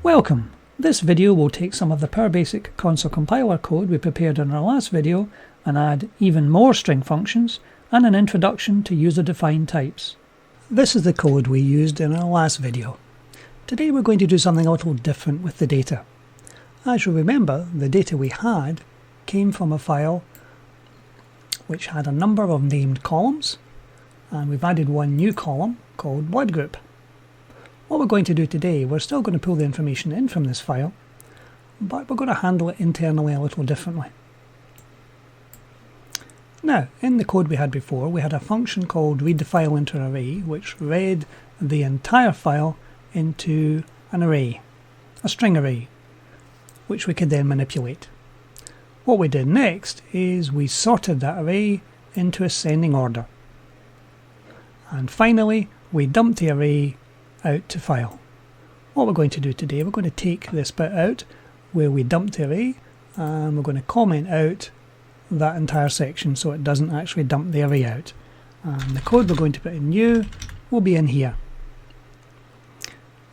Welcome! This video will take some of the PowerBasic Console Compiler code we prepared in our last video and add even more string functions and an introduction to user-defined types. This is the code we used in our last video. Today we're going to do something a little different with the data. As you remember, the data we had came from a file which had a number of named columns, and we've added one new column called blood group. What we're going to do today, we're still going to pull the information in from this file, but we're going to handle it internally a little differently. Now, in the code we had before, we had a function called read the file into an array, which read the entire file into an array, a string array, which we could then manipulate. What we did next is we sorted that array into ascending order. And finally, we dumped the array out to file. What we're going to do today, we're going to take this bit out where we dumped the array, and we're going to comment out that entire section so it doesn't actually dump the array out. And the code we're going to put in new will be in here.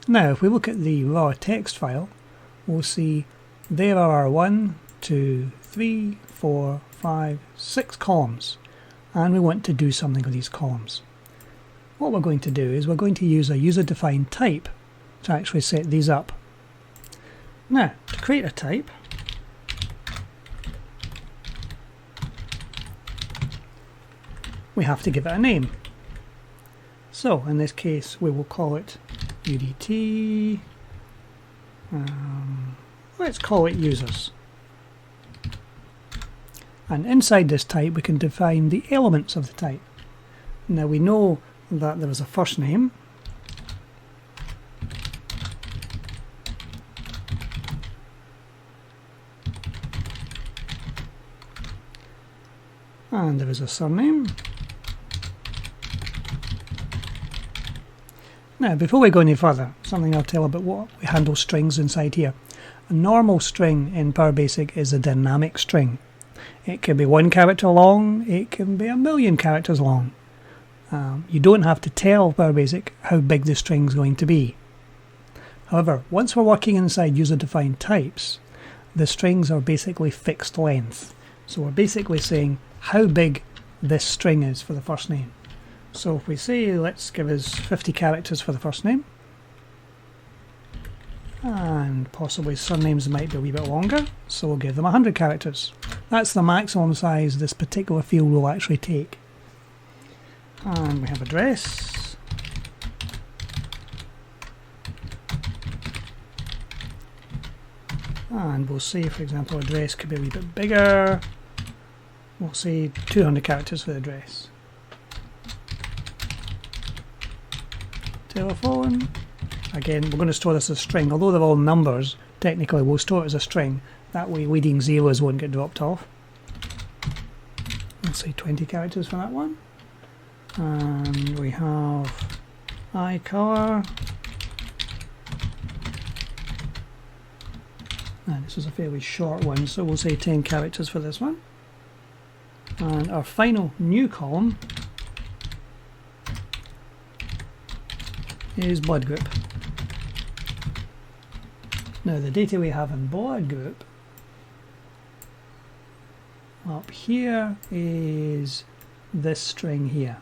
Now if we look at the raw text file, we'll see there are 1, 2, 3, 4, 5, 6 columns, and we want to do something with these columns. What we're going to do is we're going to use a user-defined type to actually set these up. Now, to create a type, we have to give it a name. So, in this case, we will call it UDT. Let's call it users. And inside this type, we can define the elements of the type. Now, we know that there is a first name, and there is a surname. Now before we go any further, something I'll tell about what we handle strings inside here. A normal string in PowerBasic is a dynamic string. It can be 1 character long, it can be 1,000,000 characters long. You don't have to tell PowerBasic how big the string is going to be. However, once we're working inside user-defined types, the strings are basically fixed length. So we're basically saying how big this string is for the first name. So if we say, let's give us 50 characters for the first name, and possibly surnames might be a wee bit longer, so we'll give them 100 characters. That's the maximum size this particular field will actually take. And we have address, and we'll say, for example, address could be a wee bit bigger. We'll say 200 characters for the address. Telephone, again we're going to store this as a string, although they're all numbers, technically we'll store it as a string, that way leading zeros won't get dropped off. Let's say 20 characters for that one. And we have eye color, and this is a fairly short one, so we'll say 10 characters for this one. And our final new column is blood group. Now the data we have in blood group up here is this string here.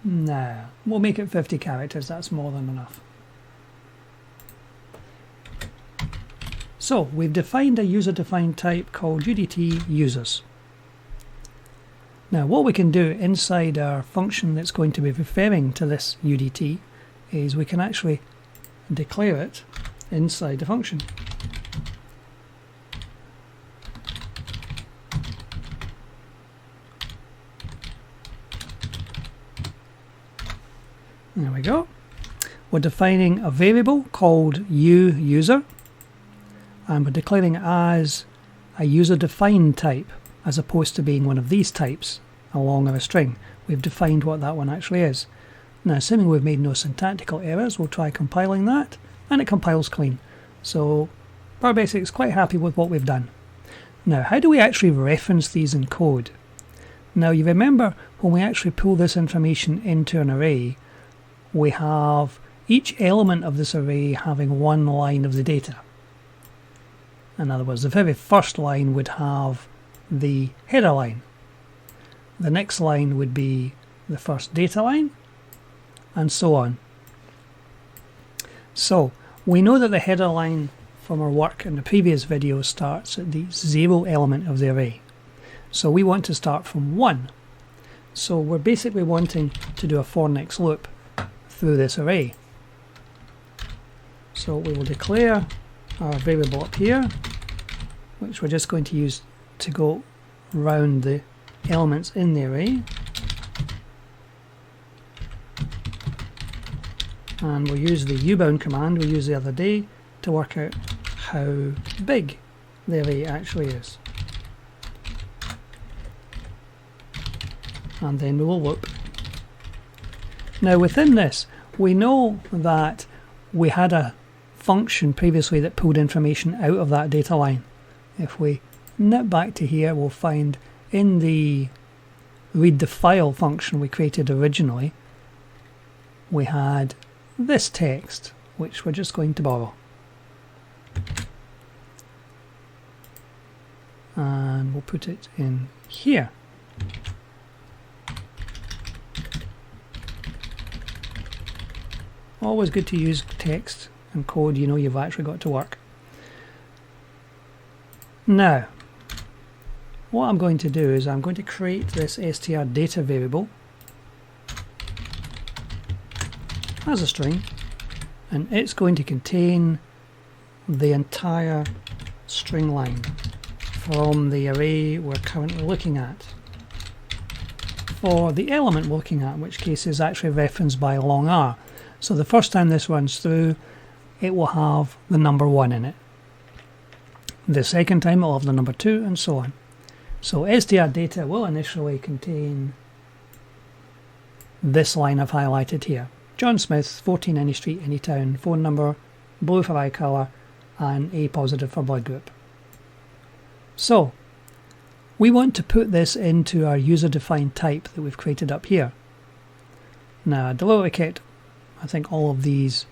Now we'll make it 50 characters, that's more than enough. So we've defined a user-defined type called UDT users. Now what we can do inside our function that's going to be referring to this UDT is we can actually declare it inside the function. There we go. We're defining a variable called user, and we're declaring it as a user-defined type as opposed to being one of these types along a string. We've defined what that one actually is. Now assuming we've made no syntactical errors, we'll try compiling that, and it compiles clean. So PowerBasic is quite happy with what we've done. Now how do we actually reference these in code? Now you remember when we actually pull this information into an array, we have each element of this array having one line of the data. In other words, the very first line would have the header line. The next line would be the first data line, and so on. So we know that the header line from our work in the previous video starts at the 0 element of the array. So we want to start from 1. So we're basically wanting to do a for next loop through this array. So we will declare our variable up here, which we're just going to use to go round the elements in the array. And we'll use the ubound command we used the other day to work out how big the array actually is. And then we will loop. Now within this, we know that we had a function previously that pulled information out of that data line. If we nip back to here, we'll find in the read the file function we created originally, we had this text, which we're just going to borrow. And we'll put it in here. Always good to use text and code you know you've actually got to work. Now, what I'm going to do is I'm going to create this str data variable as a string, and it's going to contain the entire string line from the array we're currently looking at. For the element we're looking at, in which case is actually referenced by long R. So the first time this runs through, it will have the number 1 in it. The second time it will have the number 2, and so on. So str data will initially contain this line I've highlighted here. John Smith, 14 Any Street, Any Town, phone number, blue for eye colour, and A positive for blood group. So we want to put this into our user-defined type that we've created up here. Now I deliberately kept, I think, all of these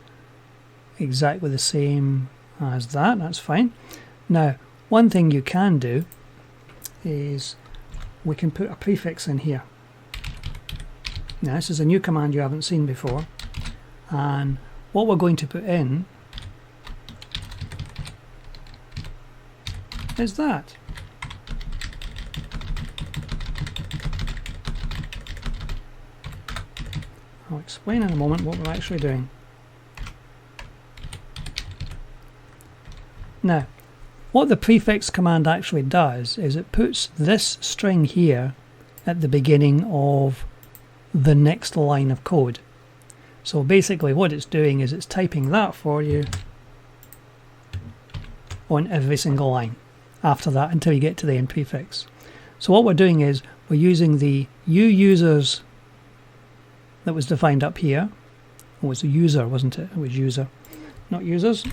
exactly the same as that. That's fine. Now, one thing you can do is we can put a prefix in here. Now, this is a new command you haven't seen before, and what we're going to put in is that. I'll explain in a moment what we're actually doing. Now, what the prefix command actually does is it puts this string here at the beginning of the next line of code. So basically what it's doing is it's typing that for you on every single line after that until you get to the end prefix. So what we're doing is we're using the users that was defined up here. It was a user, wasn't it? It was user, not users.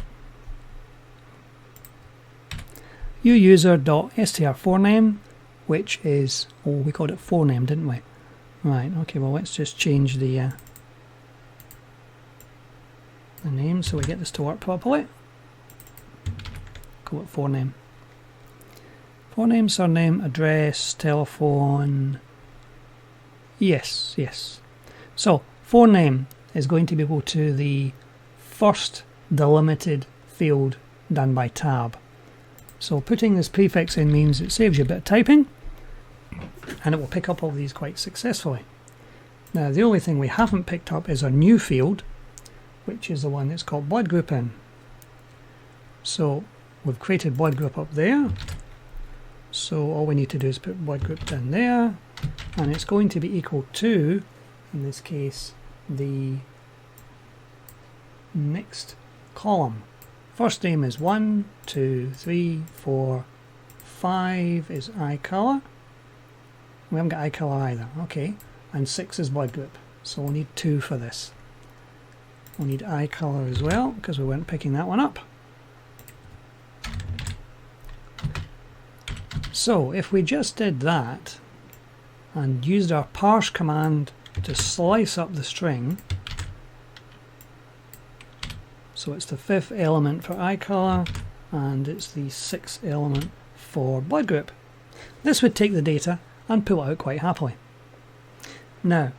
user.str4name, which is, oh, we called it forename, didn't we? Right, okay, well let's just change the name so we get this to work properly. Call it forename. Forename, surname, address, telephone. Yes, yes. So, forename is going to be equal to the first delimited field done by tab. So putting this prefix in means it saves you a bit of typing, and it will pick up all these quite successfully. Now the only thing we haven't picked up is our new field, which is the one that's called blood group in. So we've created blood group up there, so all we need to do is put blood group down there, and it's going to be equal to, in this case, the next column. First name is 1, 2, 3, 4, 5 is eye colour. We haven't got eye colour either, okay. And 6 is blood group, so we'll need 2 for this. We'll need eye colour as well, because we weren't picking that one up. So if we just did that and used our parse command to slice up the string, So it's the 5th element for eye color, and it's the 6th element for blood group. This would take the data and pull it out quite happily. Now,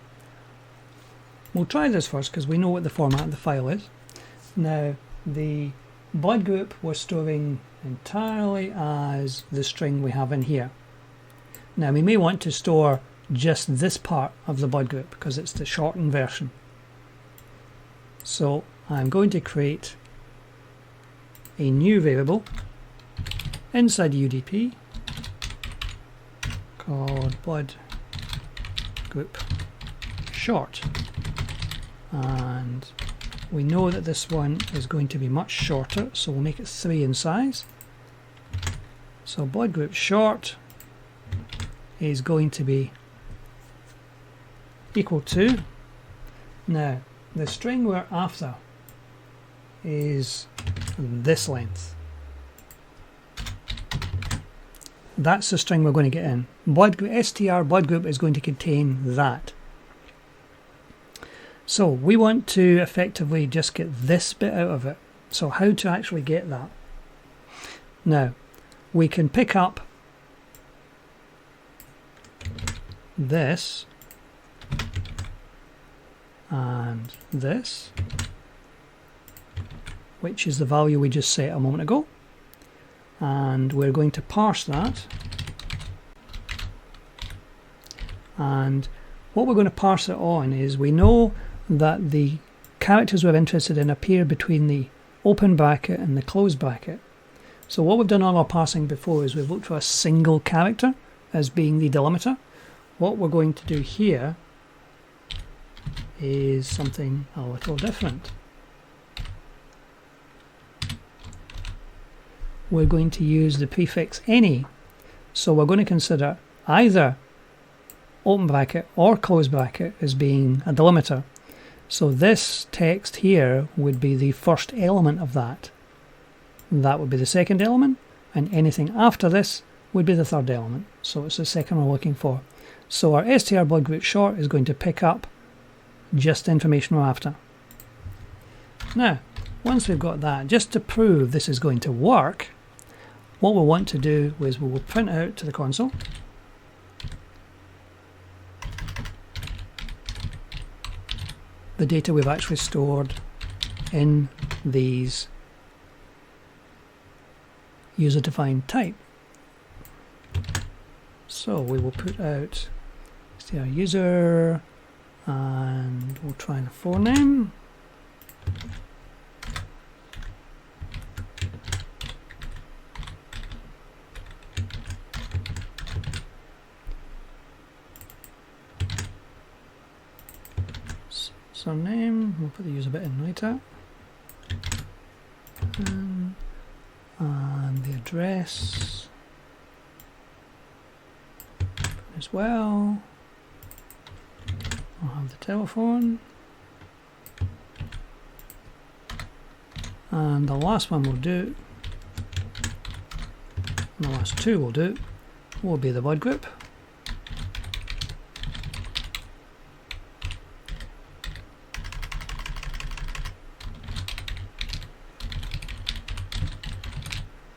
we'll try this first because we know what the format of the file is. Now, the blood group we're storing entirely as the string we have in here. Now, we may want to store just this part of the blood group because it's the shortened version. So I'm going to create a new variable inside UDP called blood group short, and we know that this one is going to be much shorter, so we'll make it 3 in size. So blood group short is going to be equal to, now the string we're after is this length. That's the string we're going to get in. str blood group is going to contain that. So we want to effectively just get this bit out of it. So how to actually get that? Now, we can pick up this and this, which is the value we just set a moment ago, and we're going to parse that. And what we're going to parse it on is, we know that the characters we're interested in appear between the open bracket and the closed bracket. So what we've done all our parsing before is we've looked for a single character as being the delimiter. What we're going to do here is something a little different. We're going to use the prefix any. So we're going to consider either open bracket or closed bracket as being a delimiter. So this text here would be the first element of that. That would be the second element, and anything after this would be the third element. So it's the second we're looking for. So our str blood group short is going to pick up just the information we're after. Now, once we've got that, just to prove this is going to work, what we'll want to do is we will print out to the console the data we've actually stored in these user-defined type. So we will put out our user, and we'll try the forename. Name, we'll put the user bit in later, and the address as well. I'll have the telephone, and the last one we'll do, and the last two we'll do, will be the blood group.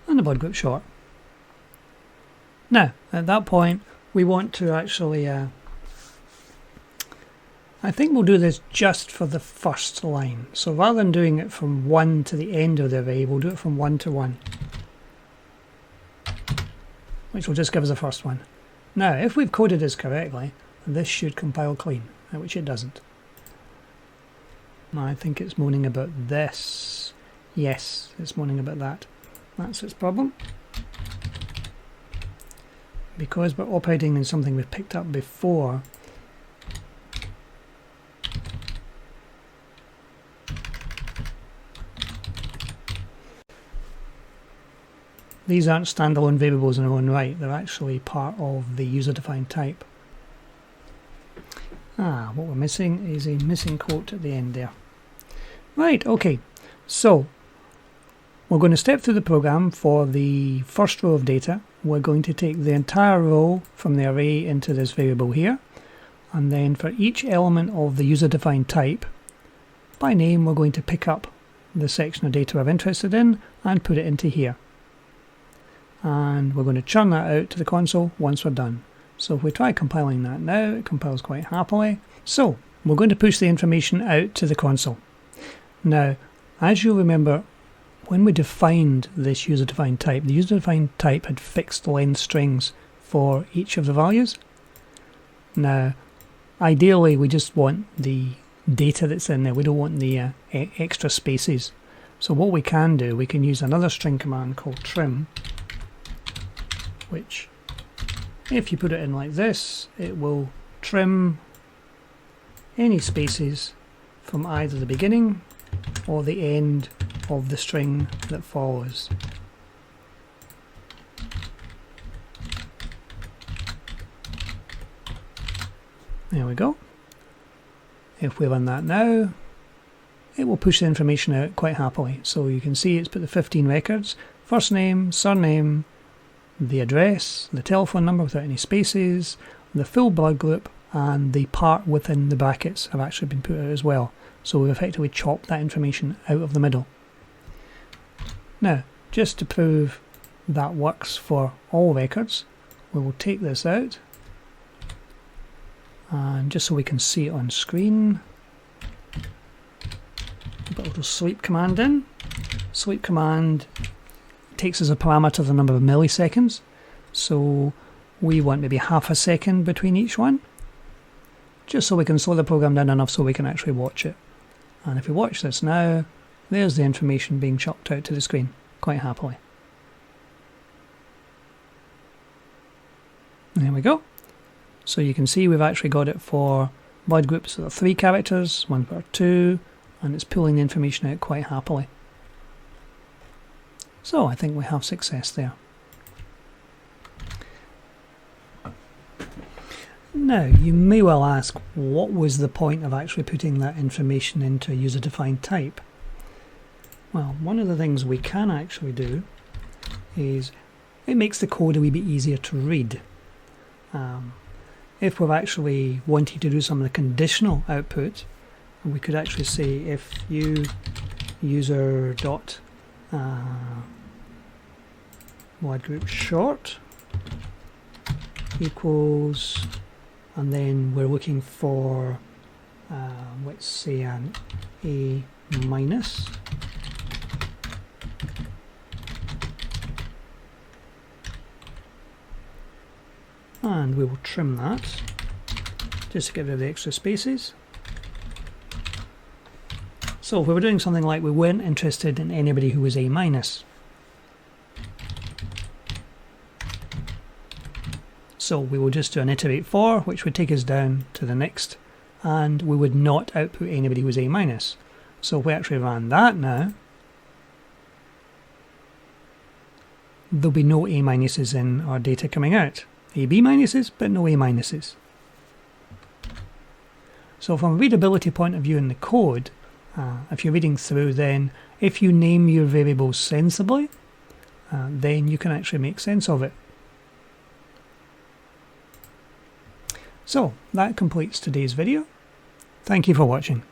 And the blood group short. Now, at that point, we want to actually, I think we'll do this just for the first line. So rather than doing it from 1 to the end of the array, we'll do it from 1 to 1, which will just give us the first one. Now, if we've coded this correctly, this should compile clean, which it doesn't. Now, I think it's moaning about this. Yes, it's moaning about that. That's its problem. Because we're operating in something we've picked up before, these aren't standalone variables in their own right, they're actually part of the user-defined type. What we're missing is a missing quote at the end there. Right, okay, so we're going to step through the program for the first row of data. We're going to take the entire row from the array into this variable here, and then for each element of the user-defined type, by name we're going to pick up the section of data we're interested in and put it into here. And we're going to churn that out to the console once we're done. So if we try compiling that now, it compiles quite happily. So we're going to push the information out to the console. Now, as you'll remember, when we defined this user-defined type, the user-defined type had fixed length strings for each of the values. Now, ideally, we just want the data that's in there. We don't want the extra spaces. So what we can do, we can use another string command called trim, which, if you put it in like this, it will trim any spaces from either the beginning or the end of the string that follows. There we go. If we run that now, it will push the information out quite happily. So you can see it's put the 15 records, first name, surname, the address, the telephone number without any spaces, the full blood group, and the part within the brackets have actually been put out as well. So we've effectively chopped that information out of the middle. Now, just to prove that works for all records, we will take this out, and just so we can see it on screen, put a little sweep command in. Sweep command takes as a parameter the number of milliseconds, so we want maybe half a second between each one, just so we can slow the program down enough so we can actually watch it. And if we watch this now, there's the information being chopped out to the screen quite happily. There we go. So you can see we've actually got it for blood groups that are 3 characters, one for 2, and it's pulling the information out quite happily. So I think we have success there. Now, you may well ask, what was the point of actually putting that information into a user-defined type? Well, one of the things we can actually do is it makes the code a wee bit easier to read. If we're actually wanting to do some of the conditional output, we could actually say if user dot wide group short equals, and then we're looking for let's say an A minus, and we will trim that just to get rid of the extra spaces. So if we were doing something like we weren't interested in anybody who was A minus, so we will just do an iterate for, which would take us down to the next, and we would not output anybody who was A minus. So if we actually ran that now, there'll be no A minuses in our data coming out. A B minuses, but no A minuses. So from a readability point of view in the code, if you're reading through, then if you name your variables sensibly, then you can actually make sense of it. So that completes today's video. Thank you for watching.